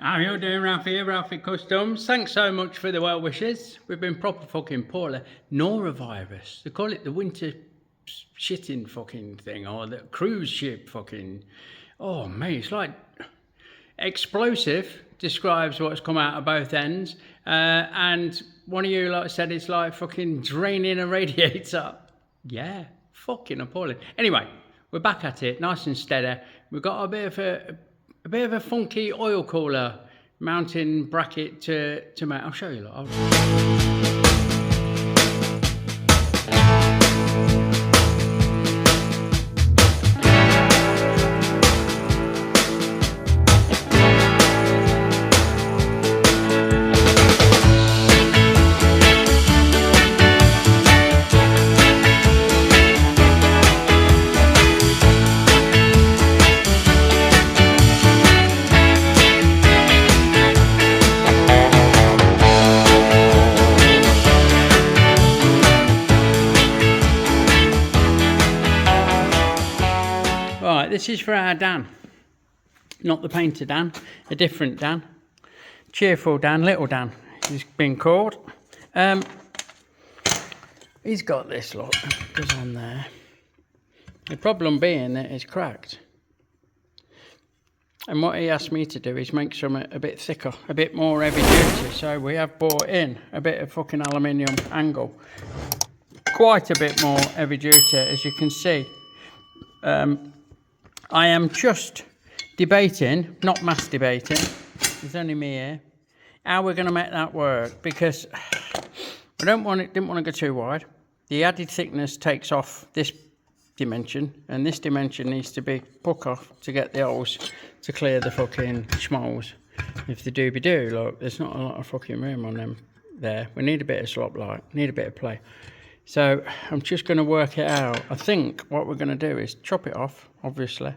How you doing, Ralfy? Ralfy Customs. Thanks so much for the well wishes. We've been proper fucking poorly. Norovirus. They call it the winter shitting fucking thing, or the cruise ship fucking. Oh mate, it's like explosive. Describes what's come out of both ends. And one of you like said it's like fucking draining a radiator. Yeah, fucking appalling. Anyway, we're back at it, nice and steady. We've got a bit of a funky oil cooler mounting bracket to mount. I'll show you. Look. Right, this is for our Dan, not the painter Dan, a different Dan, cheerful Dan, little Dan, he's been called. He's got this, look, goes on there. The problem being that it's cracked. And what he asked me to do is make some a bit thicker, a bit more heavy duty. So we have bought in a bit of fucking aluminium angle, quite a bit more heavy duty, as you can see. I am just debating, not mass debating, there's only me here, how we're going to make that work, because I didn't want to go too wide. The added thickness takes off this dimension, and this dimension needs to be puck off to get the holes to clear the fucking schmoles. If the doobie do, look, there's not a lot of fucking room on them there. We need a bit of slop light, need a bit of play. So I'm just going to work it out. I think what we're going to do is chop it off, obviously,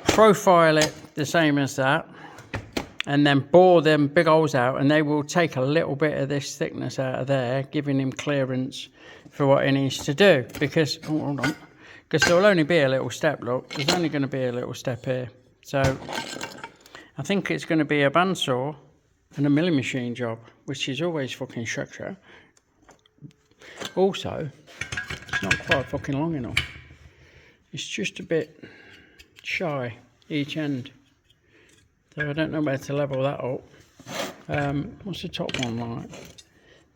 profile it the same as that, and then bore them big holes out, and they will take a little bit of this thickness out of there, giving him clearance for what he needs to do. Because, oh, hold on, because there will only be a little step, look, there's only going to be a little step here. So I think it's going to be a bandsaw and a milling machine job, which is always fucking structure. Also, it's not quite fucking long enough. It's just a bit shy each end. So I don't know where to level that up. What's the top one like?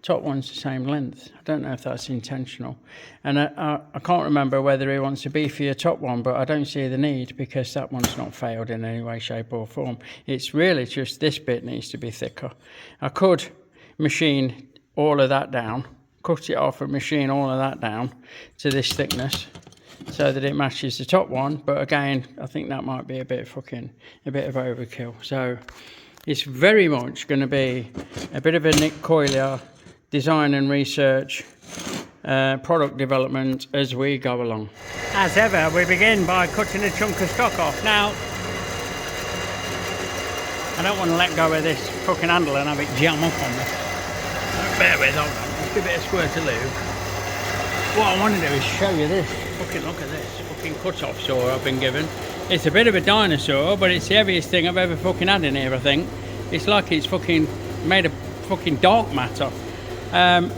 Top one's the same length. I don't know if that's intentional. And I can't remember whether he wants a beefier top one, but I don't see the need because that one's not failed in any way, shape or form. It's really just this bit needs to be thicker. I could machine all of that down, cut it off and machine all of that down to this thickness so that it matches the top one, but again I think that might be a bit of overkill. So it's very much going to be a bit of a Nick Coilier design and research, product development as we go along. As ever, we begin by cutting a chunk of stock off. Now I don't want to let go of this fucking handle and have it jam up on me. Bear with, hold on. Give it a squirt of lube. What I want to do is show you this. Fucking look at this fucking cut-off saw I've been given. It's a bit of a dinosaur, but it's the heaviest thing I've ever fucking had in here, I think. It's like it's fucking made of fucking dark matter.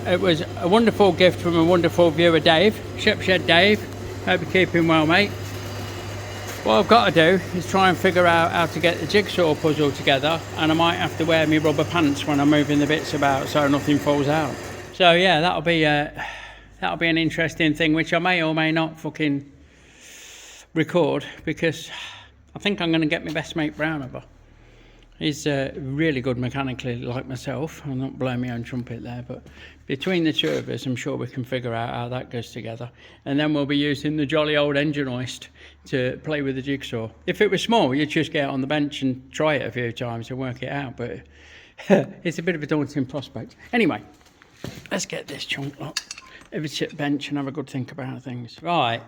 It was a wonderful gift from a wonderful viewer, Dave. Shepshed Dave. Hope you're keeping well, mate. What I've got to do is try and figure out how to get the jigsaw puzzle together, and I might have to wear my rubber pants when I'm moving the bits about so nothing falls out. So yeah, that'll be an interesting thing, which I may or may not fucking record, because I think I'm going to get my best mate Brown over. He's really good mechanically, like myself. I'm not blowing my own trumpet there, but between the two of us, I'm sure we can figure out how that goes together. And then we'll be using the jolly old engine hoist to play with the jigsaw. If it was small, you'd just get on the bench and try it a few times and work it out, but it's a bit of a daunting prospect. Anyway, let's get this chunk up. If it's at bench and have a good think about things. Right,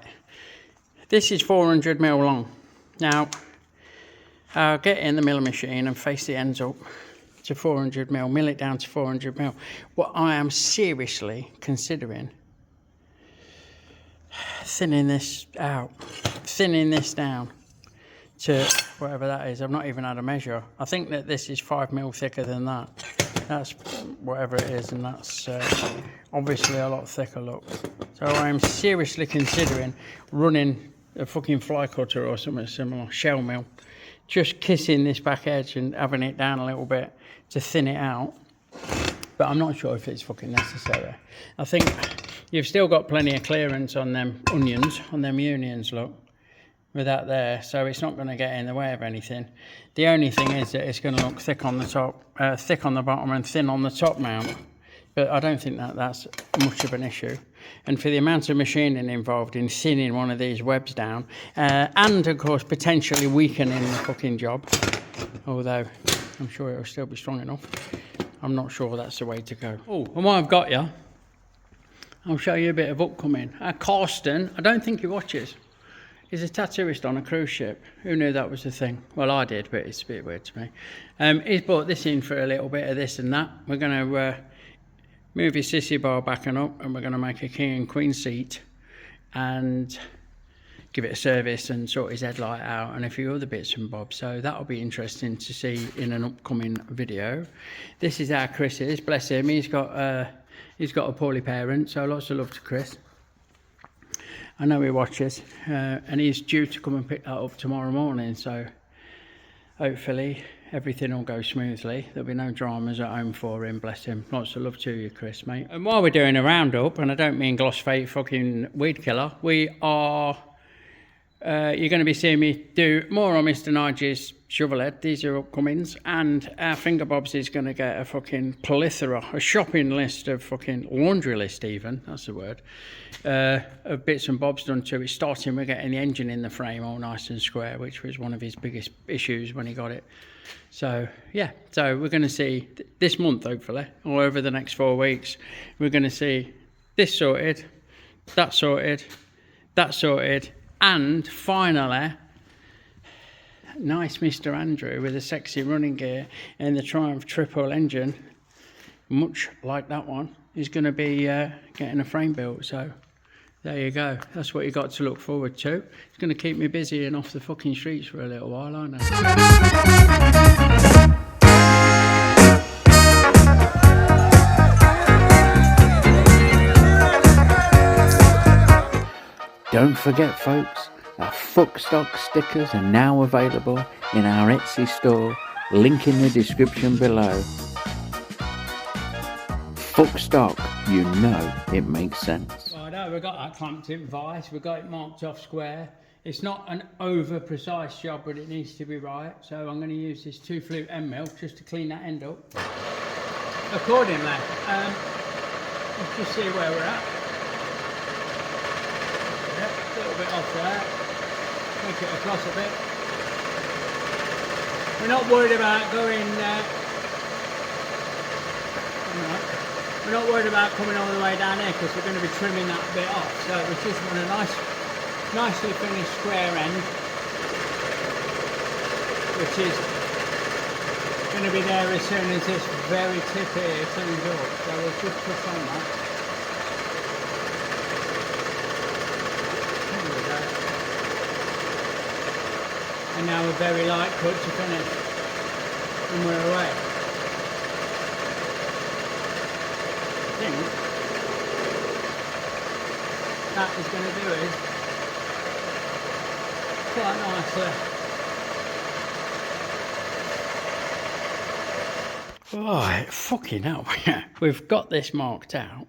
this is 400mm long. Now, I'll get it in the milling machine and face the ends up to 400mm, mill it down to 400mm. What I am seriously considering, thinning this out, thinning this down to whatever that is. I've not even had a measure. I think that this is 5mm thicker than that. That's whatever it is, and that's obviously a lot thicker, look. So I'm seriously considering running a fucking fly cutter or something similar, shell mill, just kissing this back edge and having it down a little bit to thin it out. But I'm not sure if it's fucking necessary. I think you've still got plenty of clearance on them onions, on them unions, look, with that there, so it's not going to get in the way of anything. The only thing is that it's going to look thick on the top, thick on the bottom and thin on the top mount. But I don't think that that's much of an issue. And for the amount of machining involved in thinning one of these webs down, and of course potentially weakening the fucking job, although I'm sure it'll still be strong enough, I'm not sure that's the way to go. Oh, and while I've got you, I'll show you a bit of upcoming. Carsten, I don't think he watches. He's a tattooist on a cruise ship. Who knew that was a thing? Well, I did, but it's a bit weird to me. He's brought this in for a little bit of this and that. We're going to move his sissy bar back and up, and we're going to make a king and queen seat and give it a service and sort his headlight out and a few other bits and bobs. So that'll be interesting to see in an upcoming video. This is how Chris is. Bless him. He's got a poorly parent, so lots of love to Chris. I know he watches, and he's due to come and pick that up tomorrow morning, so hopefully everything will go smoothly. There'll be no dramas at home for him, bless him. Lots of love to you, Chris, mate. And while we're doing a roundup, and I don't mean Glossfate fucking weed killer, we are, you're going to be seeing me do more on Mr. Nigel's shovel head. These are upcomings, and our finger bobs is going to get a fucking plethora, a shopping list of fucking, laundry list even, that's the word, of bits and bobs done to it, starting with getting the engine in the frame all nice and square, which was one of his biggest issues when he got it. So yeah, so we're going to see this month, hopefully, or over the next 4 weeks, we're going to see this sorted, that sorted, that sorted, and finally, nice Mr. Andrew with a sexy running gear and the Triumph triple engine, much like that one, is going to be getting a frame built. So there you go. That's what you got to look forward to. It's going to keep me busy and off the fucking streets for a little while, aren't I? Don't forget, folks, our Fuck Stock stickers are now available in our Etsy store, link in the description below. Fuck Stock, you know it makes sense. Well, I know we've got that clamped in vice, we've got it marked off square. It's not an over precise job, but it needs to be right. So I'm going to use this 2-flute end mill just to clean that end up accordingly. Let's just see where we're at. A little bit off there, make it across a bit. We're not worried about going we're not worried about coming all the way down here, because we're going to be trimming that bit off. So we just want a nicely finished square end, which is going to be there as soon as this very tip here cleans up. So we'll just push on that. And now a very light cut to finish, and we're away. I think that is going to do it quite nicely. Right, fucking hell. We've got this marked out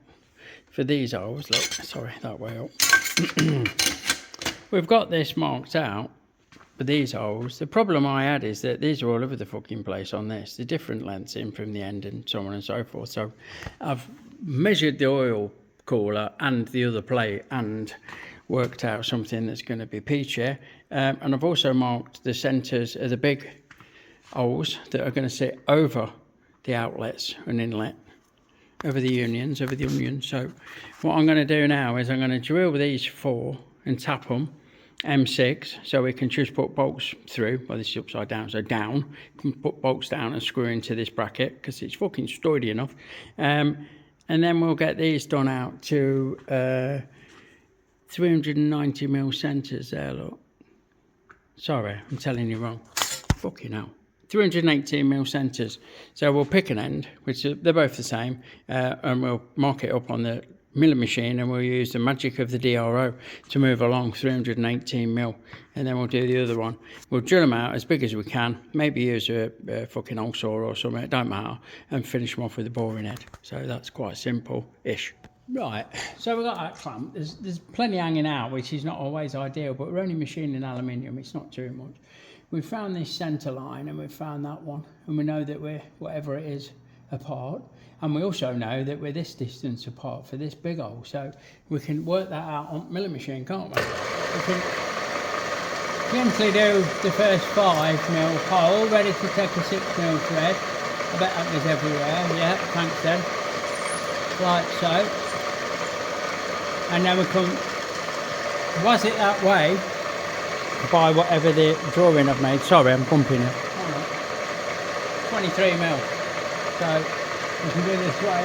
for these holes. Look, sorry, that way up. We've got this marked out for these holes. The problem I had is that these are all over the fucking place on this. The different lengths in from the end and so on and so forth. So I've measured the oil cooler and the other plate and worked out something that's going to be peachy. And I've also marked the centres of the big holes that are going to sit over the outlets and inlet, over the unions, over the onions. So what I'm going to do now is I'm going to drill these 4 and tap them M6, so we can just put bolts through. Well, this is upside down, so down. You can put bolts down and screw into this bracket because it's fucking sturdy enough. And then we'll get these done out to 390mm centres there, look. Sorry, I'm telling you wrong. Fucking hell. 318mm centres. So we'll pick an end, which they're both the same, and we'll mark it up on the milling machine, and we'll use the magic of the DRO to move along 318mm, and then we'll do the other one. We'll drill them out as big as we can, maybe use a fucking hole saw or something, it don't matter, and finish them off with a boring head. So that's quite simple-ish. Right, so we've got that clamp. There's plenty hanging out, which is not always ideal, but we're only machining aluminium, it's not too much. We found this centre line and we found that one, and we know that we're, whatever it is, apart. And we also know that we're this distance apart for this big hole, so we can work that out on milling machine, can't we? We can gently do the first 5mm hole, ready to take a 6mm thread. I bet that goes everywhere, yeah, thanks then. Like so. And then we can was it that way by whatever the drawing I've made. Sorry, I'm bumping it. 23mm. So we can do this way.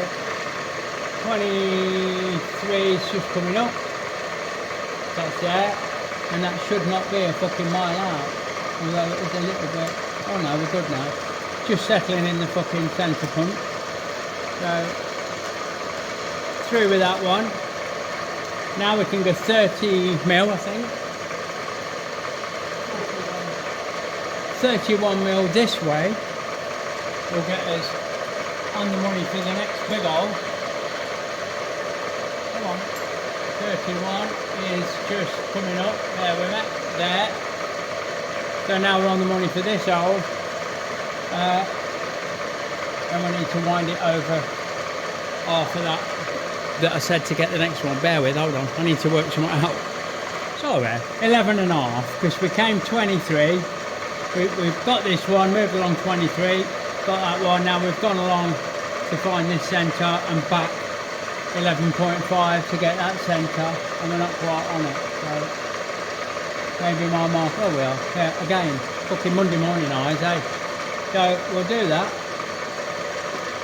23 is just coming up. That's there. And that should not be a fucking mile out. Although it is a little bit. Oh no, we're good now. Just settling in the fucking centre punch. So through with that one. Now we can go 30mm, I think. 31mm this way will get us on the money for the next big hole. Come on. 31 is just coming up. There with it. There. So now we're on the money for this hole. And we need to wind it over half of that I said to get the next one. Bear with, hold on. I need to work something out. Sorry, 11 and a half, because we came 23. We've got this one, moved along 23, got that one. Now we've gone along to find this centre and back 11.5 to get that centre, and we're not quite on it. So maybe my mark. Oh well, yeah, again, fucking Monday morning eyes, eh? So we'll do that.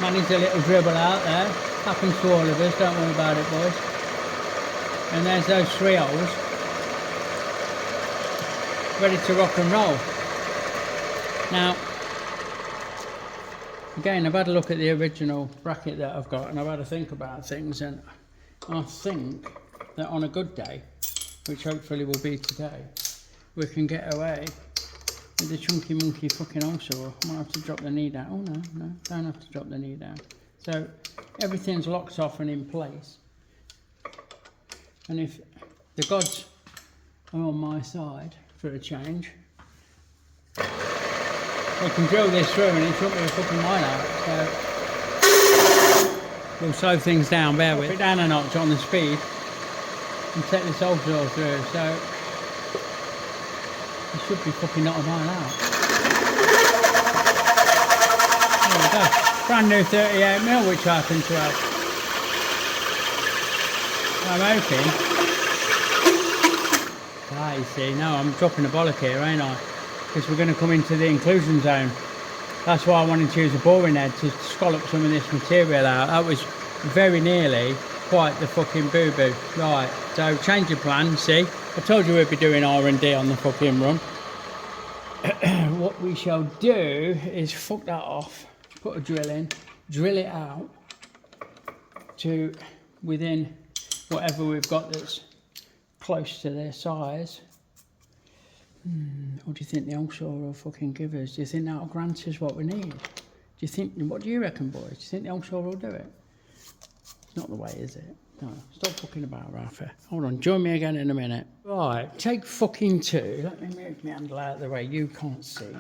Manage a little dribble out there. Happens to all of us, don't worry about it, boys. And there's those 3 holes ready to rock and roll. Now, again, I've had a look at the original bracket that I've got, and I've had to think about things, and I think that on a good day, which hopefully will be today, we can get away with the chunky monkey fucking hole saw. I might have to drop the knee down. Oh no, don't have to drop the knee down. So everything's locked off and in place, and if the gods are on my side for a change, we can drill this through and it shouldn't be a fucking mile out. So we'll slow things down, bear with it. Down a notch on the speed and take this hole saw through, so it should be fucking not a mile out. There we go. Brand new 38mm, which I happen to have. I'm hoping. Ah, you see, no, I'm dropping a bollock here, ain't I? Because we're going to come into the inclusion zone. That's why I wanted to use a boring head to scallop some of this material out. That was very nearly quite the fucking boo-boo. Right, so change of plan, see? I told you we'd be doing R&D on the fucking run. What we shall do is fuck that off. Put a drill in, drill it out to within whatever we've got that's close to their size. What do you think the hole saw will fucking give us? Do you think that'll grant us what we need? Do you think, what do you reckon, boys? Do you think the hole saw will do it? It's not the way, is it? No, stop fucking about, Ralfy. Hold on, join me again in a minute. Right, take fucking 2. Let me move my handle out of the way, you can't see.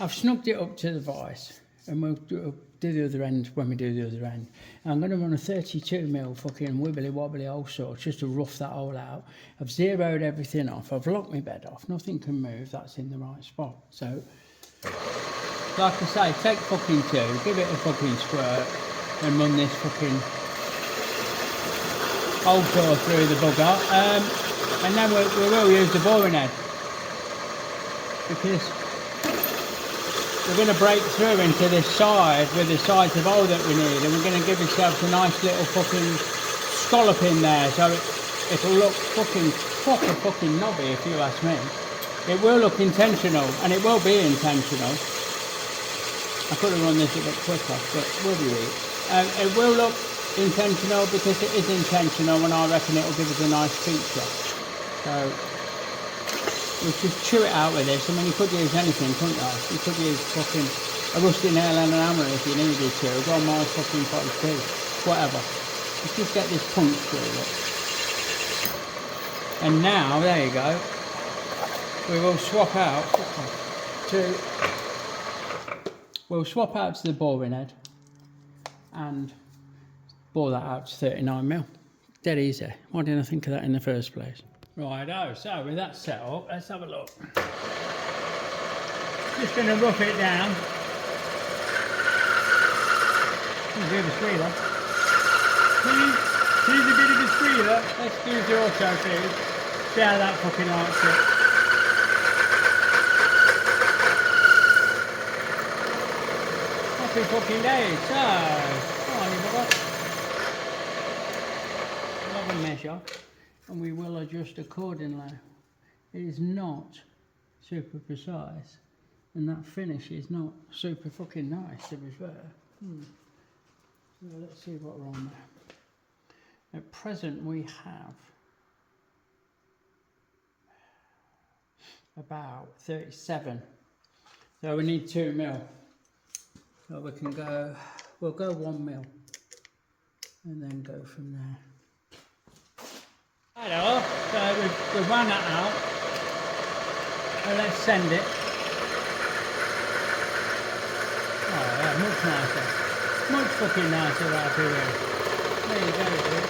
I've snugged it up to the vise, and we'll do the other end when we do the other end. And I'm going to run a 32mm fucking wibbly wobbly hole saw just to rough that hole out. I've zeroed everything off. I've locked my bed off. Nothing can move. That's in the right spot. So, like I say, take fucking 2, give it a fucking squirt, and run this fucking hole saw through the bugger. And then we will use the boring head, because we're going to break through into this side with the size of hole that we need, and we're going to give ourselves a nice little fucking scallop in there, so it'll look fucking proper fucking knobby, if you ask me. It will look intentional, and it will be intentional. I could have run this a bit quicker, but will be it. It will look intentional because it is intentional, and I reckon it will give us a nice feature. So we'll just chew it out with this. I mean, you could use anything, couldn't you? You could use fucking a rusty nail and an hammer if you needed to. Go on my fucking pot too. Whatever. Let's just get this punch through it. And now, there you go. We will swap out to. We'll swap out to the boring head and bore that out to 39mm. Dead easy. Why didn't I think of that in the first place? Righto, so with that set up, let's have a look. Just going to rough it down. A bit of a squealer. Here's a bit of a squealer. Let's use the auto feed. See how that fucking likes it. Happy fucking day. So, come on, you bugger. Love a measure, and we will adjust accordingly. It is not super precise, and that finish is not super fucking nice, to be fair. So let's see what we're on there. At present, we have about 37. So we need 2mm. So we can go, we'll go 1mm and then go from there. Hello, so we've run that out. So let's send it. Oh yeah, much nicer. Much fucking nicer right here. There you go, dude.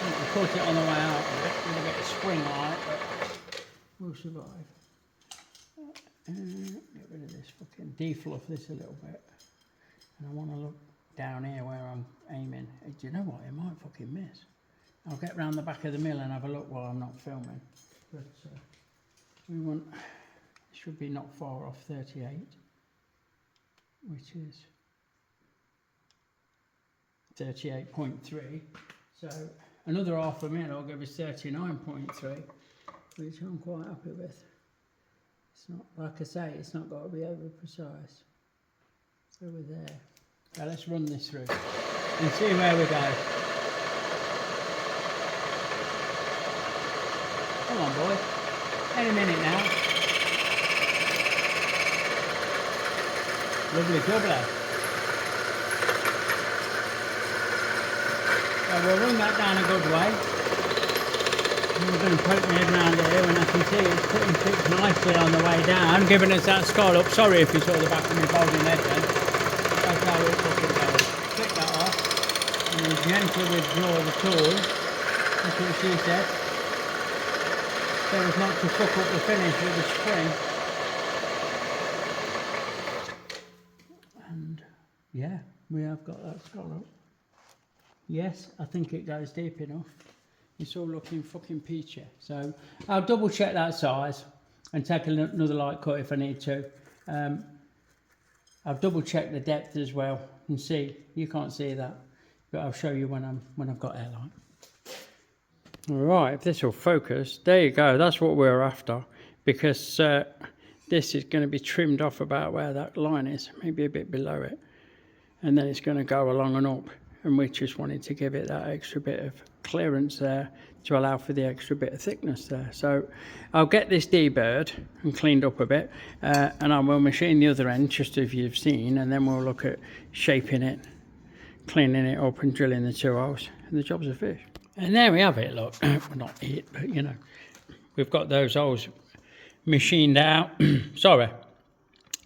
We'll put it on the way out of it. We'll get a spring light, but we'll survive. Get rid of this fucking defluff this a little bit. And I want to look down here where I'm aiming. Do you know what? It might fucking miss. I'll get round the back of the mill and have a look while I'm not filming. But we want, it should be not far off 38, which is 38.3. So another half a mil will give us 39.3, which I'm quite happy with. It's not, like I say, it's not got to be over precise. So we're there. Now let's run this through and see where we go. Come on, boy. Any minute now. Lovely jubbly. So we'll run that down a good way. And we're going to poke my head around here and I can see it's putting fixed nicely on the way down, giving us that scallop. Sorry if you saw the back of me folding head then. That's how it fucking goes. Click that off and then gently withdraw the tool. That's what she said. So as not to fuck up the finish with the spring. And yeah, we have got that scallop. Yes, I think it goes deep enough. It's all looking fucking peachy. So I'll double check that size and take another light cut if I need to. I'll double check the depth as well and see. You can't see that, but I'll show you when I've got airlight. All right, if this will focus, there you go. That's what we're after, because this is going to be trimmed off about where that line is, maybe a bit below it, and then it's going to go along and up. And we just wanted to give it that extra bit of clearance there to allow for the extra bit of thickness there. So I'll get this deburred and cleaned up a bit, and I will machine the other end just as you've seen, and then we'll look at shaping it, cleaning it up and drilling the 2 holes, and the job's a fish. And there we have it, look. Well, not it, but you know, we've got those holes machined out. Sorry,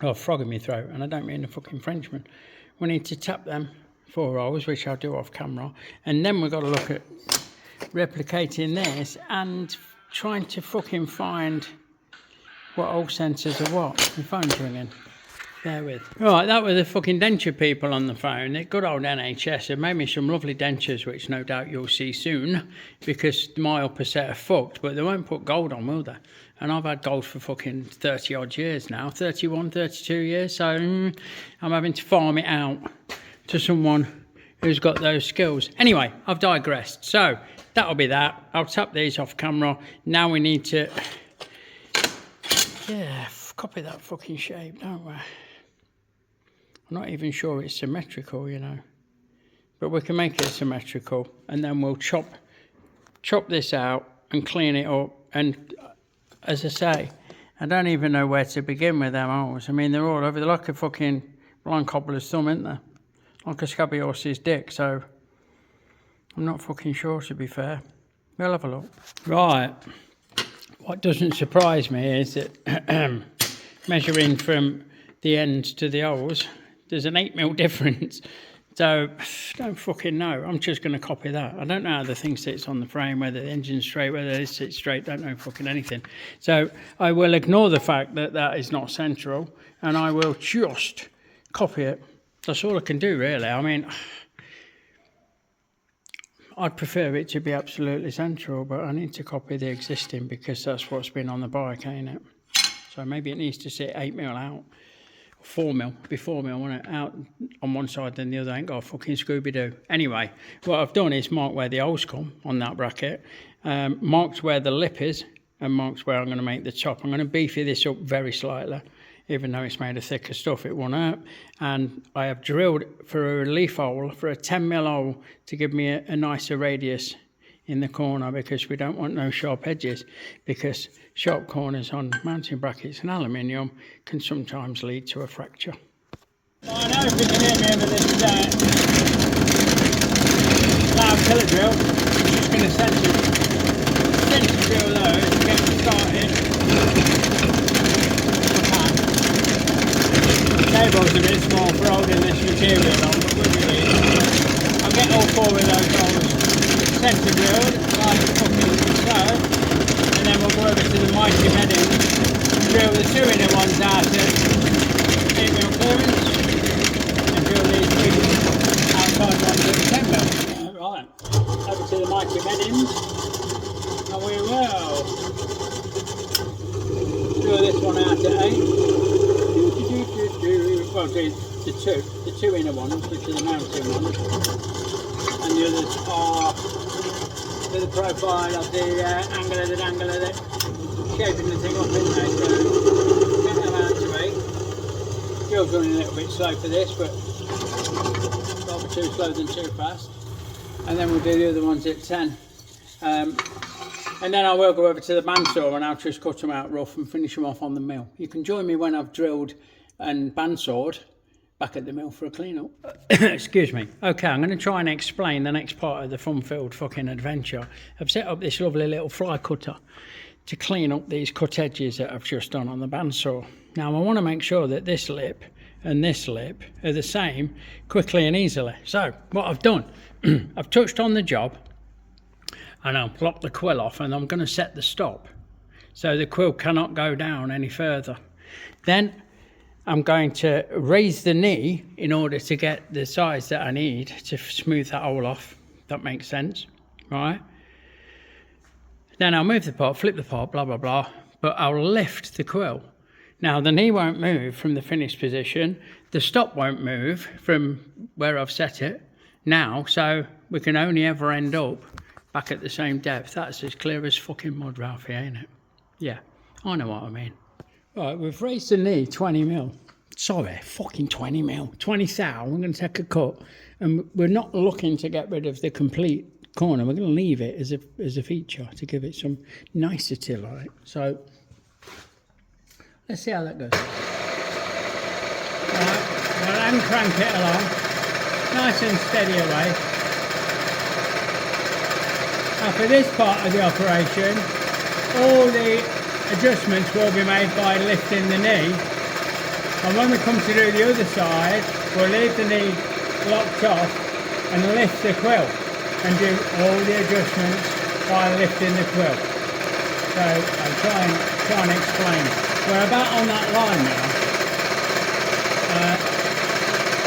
I've frog in my throat, and I don't mean a fucking Frenchman. We need to tap them 4 holes, which I'll do off camera, and then we've got to look at replicating this and trying to fucking find what hole sensors are what. My phone's ringing. Bear with. Right, that were the fucking denture people on the phone. The good old NHS have made me some lovely dentures, which no doubt you'll see soon, because my upper set are fucked, but they won't put gold on, will they? And I've had gold for fucking 30 odd years now, 31, 32 years, so I'm having to farm it out to someone who's got those skills. Anyway, I've digressed. So that'll be that. I'll tap these off camera. Now we need to, yeah, copy that fucking shape, don't we? I'm not even sure it's symmetrical, you know. But we can make it symmetrical, and then we'll chop this out and clean it up. And as I say, I don't even know where to begin with them holes. I mean, they're all over. They're like a fucking blind cobbler's thumb, isn't they? Like a scabby horse's dick. So I'm not fucking sure, to be fair. We'll have a look. Right. What doesn't surprise me is that measuring from the ends to the holes, there's an 8mm difference. So, don't fucking know. I'm just going to copy that. I don't know how the thing sits on the frame, whether the engine's straight, whether it sits straight, don't know fucking anything. So, I will ignore the fact that that is not central, and I will just copy it. That's all I can do, really. I mean, I'd prefer it to be absolutely central, but I need to copy the existing because that's what's been on the bike, ain't it? So, maybe it needs to sit 8mm out. 4mm, be 4mm, I want it out on one side then the other. I ain't got a fucking Scooby-Doo. Anyway, what I've done is mark where the holes come on that bracket, marked where the lip is, and marked where I'm going to make the top. I'm going to beefy this up very slightly, even though it's made of thicker stuff, it won't hurt. And I have drilled for a relief hole, for a 10mm hole, to give me a nicer radius in the corner, because we don't want no sharp edges, because sharp corners on mounting brackets and aluminium can sometimes lead to a fracture. I know if you can hear me over this loud tiller drill, I'm just going to center drill those to get them started. The table's a bit small for holding this material on, but we'll be here. I'll get all 4 of those holes centre drilled, like fucking so, and then we'll go over to the mighty bedding, drill the 2 inner ones out at 8mm clearance, and drill these 2 outside ones at 10mm. Right, over to the mighty beddings, and we will drill this one out at 8. Well, the 2 inner ones, which are the mounting ones, and the others are the profile of the angle of the shaping the thing up in there. So get them out to 8. Drill's running a little bit slow for this, but rather too slow than too fast. And then we'll do the other ones at 10. And then I will go over to the bandsaw and I'll just cut them out rough and finish them off on the mill. You can join me when I've drilled and bandsawed back at the mill for a clean-up. Excuse me. Okay, I'm going to try and explain the next part of the fun-filled fucking adventure. I've set up this lovely little fly cutter to clean up these cut edges that I've just done on the bandsaw. Now, I want to make sure that this lip and this lip are the same quickly and easily. So, what I've done, I've touched on the job, and I've locked the quill off, and I'm going to set the stop so the quill cannot go down any further. Then I'm going to raise the knee in order to get the size that I need to smooth that hole off. That makes sense, right? Then I'll move the part, flip the part, blah, blah, blah, but I'll lift the quill. Now, the knee won't move from the finished position. The stop won't move from where I've set it now, so we can only ever end up back at the same depth. That's as clear as fucking mud, Ralfy, ain't it? Yeah, I know what I mean. Right, we've raised the knee 20mm. Sorry, fucking 20mm. 20 thou. We're going to take a cut. And we're not looking to get rid of the complete corner. We're going to leave it as a feature to give it some nicety, like. So, let's see how that goes. Right, we'll crank it along. Nice and steady away. Now for this part of the operation, all the adjustments will be made by lifting the knee, and when we come to do the other side, we'll leave the knee locked off and lift the quill and do all the adjustments by lifting the quill. So I'll try and explain. We're about on that line now,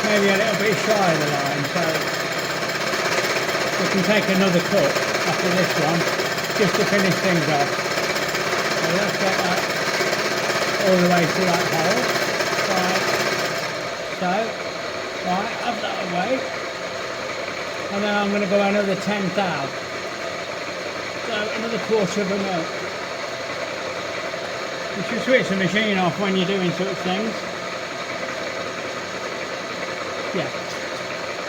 maybe a little bit shy of the line, so we can take another cut after this one just to finish things off. Let's get that all the way to that hole. Right. So, right, have that away. And then I'm going to go another 10 thou. another quarter of a mil. You should switch the machine off when you're doing such things. Yeah,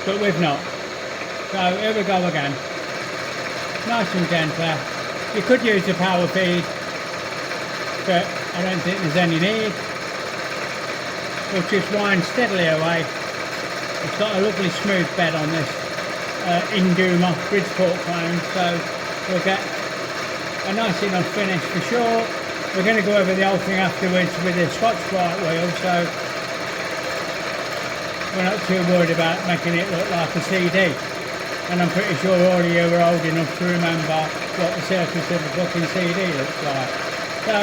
but we've not. So here we go again. Nice and gentle. You could use the power feed, but I don't think there's any need. We'll just wind steadily away. It's got a lovely smooth bed on this Induma Bridgeport clone, so we'll get a nice enough finish for sure. We're going to go over the whole thing afterwards with the Scotch-Brite wheel, so we're not too worried about making it look like a CD. And I'm pretty sure all of you are old enough to remember what the surface of a fucking CD looks like. So,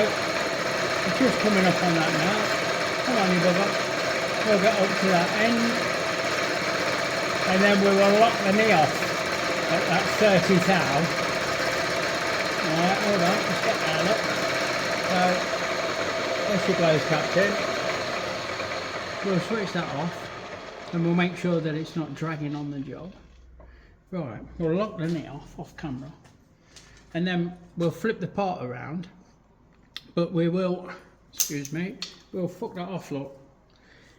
it's just coming up on that now. Come on, you bugger. We'll get up to that end. And then we will lock the knee off at that 30 thou. Alright, hold on, let's get that up. So, there's your glows captain. We'll switch that off and we'll make sure that it's not dragging on the job. Right, we'll lock the knee off camera, and then we'll flip the part around, but we will, excuse me, we'll fuck that off, look.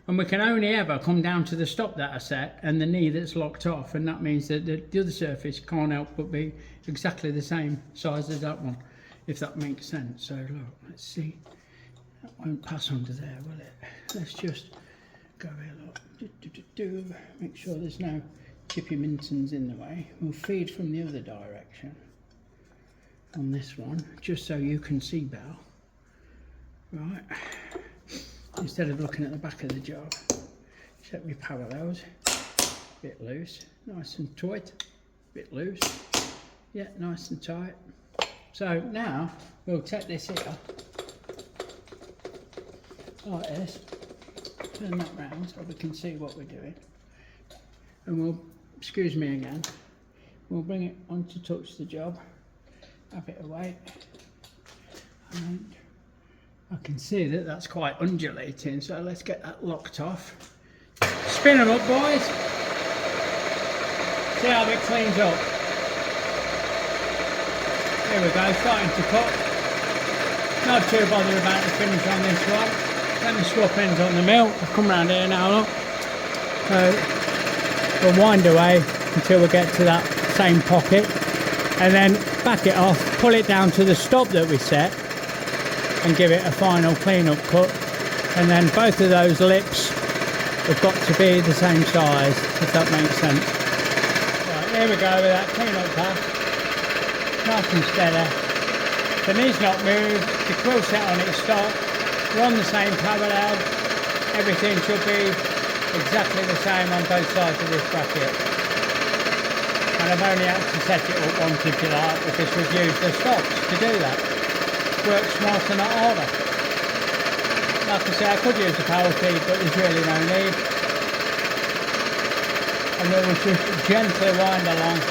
And we can only ever come down to the stop that I set and the knee that's locked off, and that means that the other surface can't help but be exactly the same size as that one, if that makes sense. So look, let's see, that won't pass under there, will it? Let's just go here, look, make sure there's no chippy mintons in the way. We'll feed from the other direction on this one, just so you can see better. Right, instead of looking at the back of the job. Check my parallels, bit loose, nice and tight, bit loose, yeah, nice and tight. So now we'll take this here, like this, turn that round so we can see what we're doing, and we'll, excuse me again, we'll bring it on to touch the job, have it away, and I can see that that's quite undulating, so let's get that locked off. Spin them up, boys. See how it cleans up. Here we go, starting to cut. Not too bothered about the finish on this one. Let me swap ends on the mill. I'll come round here now, look. So we'll wind away until we get to that same pocket, and then back it off, pull it down to the stop that we set, and give it a final clean up cut. And then both of those lips have got to be the same size, if that makes sense. Right, here we go with that clean up pass. Nice and steady. The knee's not moved, the quill set on its stop, we're on the same parallel, everything should be exactly the same on both sides of this bracket. And I've only had to set it up once, if you like, because we've used the stops to do that. Works smarter, not harder. Like I say, I could use the power feed, but there's really no need. And we will just gently wind along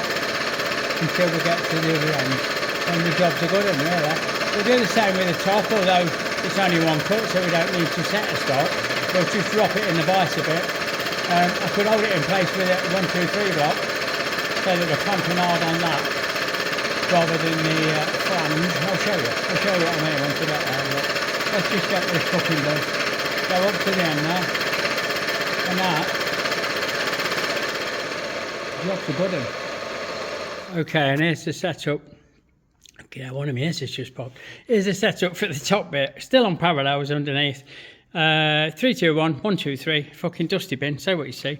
until we get to the other end. And the job's a good one, really. We'll do the same with the top, although it's only one cut, so we don't need to set a stop. We'll just drop it in the vise a bit. I could hold it in place with a 1, 2, 3 block, so that we're clamping hard on that, rather than the flange. I'll show you what I mean once we get there. Look. Let's just get this fucking done. Go up to the end now, and that, job's a good one. Okay, and here's the setup. Okay, one of my ears has just popped. Here's the setup for the top bit, still on parallels underneath. 3, 2, 1, 1, 2, 3, fucking dusty bin, say what you see.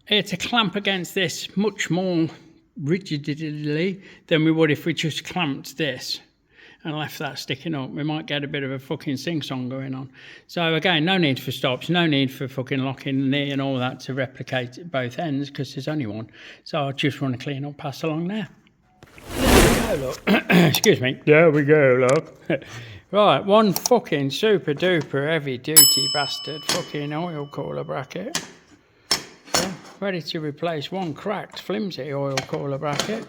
Here to clamp against this much more rigidly than we would if we just clamped this and left that sticking up. We might get a bit of a fucking sing-song going on. So again, no need for stops, no need for fucking locking the knee and all that to replicate at both ends, because there's only one. So I'll just run a clean up pass along there. There we go, look. Excuse me. There we go, look. Right, one fucking super duper heavy duty bastard fucking oil cooler bracket. Yeah, ready to replace one cracked flimsy oil cooler bracket.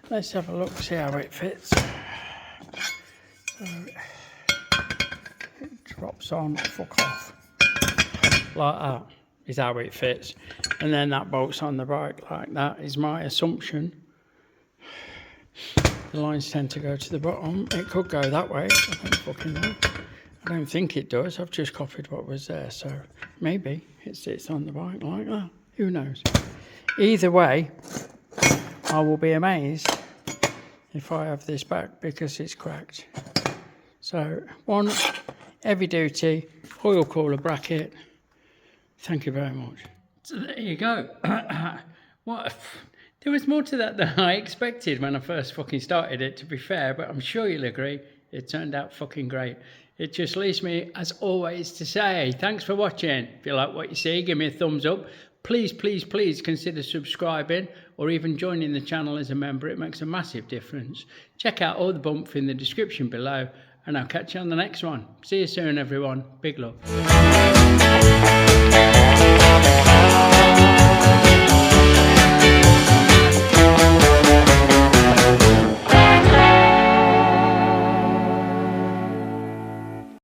Let's have a look, see how it fits. So it drops on, fuck off. Like that is how it fits. And then that bolts on the right like that is my assumption. the lines tend to go to the bottom. It could go that way, I don't fucking know. I don't think it does. I've just copied what was there, so maybe it sits on the bike like that. Who knows? Either way, I will be amazed if I have this back because it's cracked. So, one heavy duty oil cooler bracket. Thank you very much. So there you go. There was more to that than I expected when I first fucking started it, to be fair, but I'm sure you'll agree it turned out fucking great. It just leaves me, as always, to say thanks for watching. If you like what you see, give me a thumbs up. Please, please, please consider subscribing or even joining the channel as a member. It makes a massive difference. Check out all the bump in the description below, and I'll catch you on the next one. See you soon, everyone. Big love.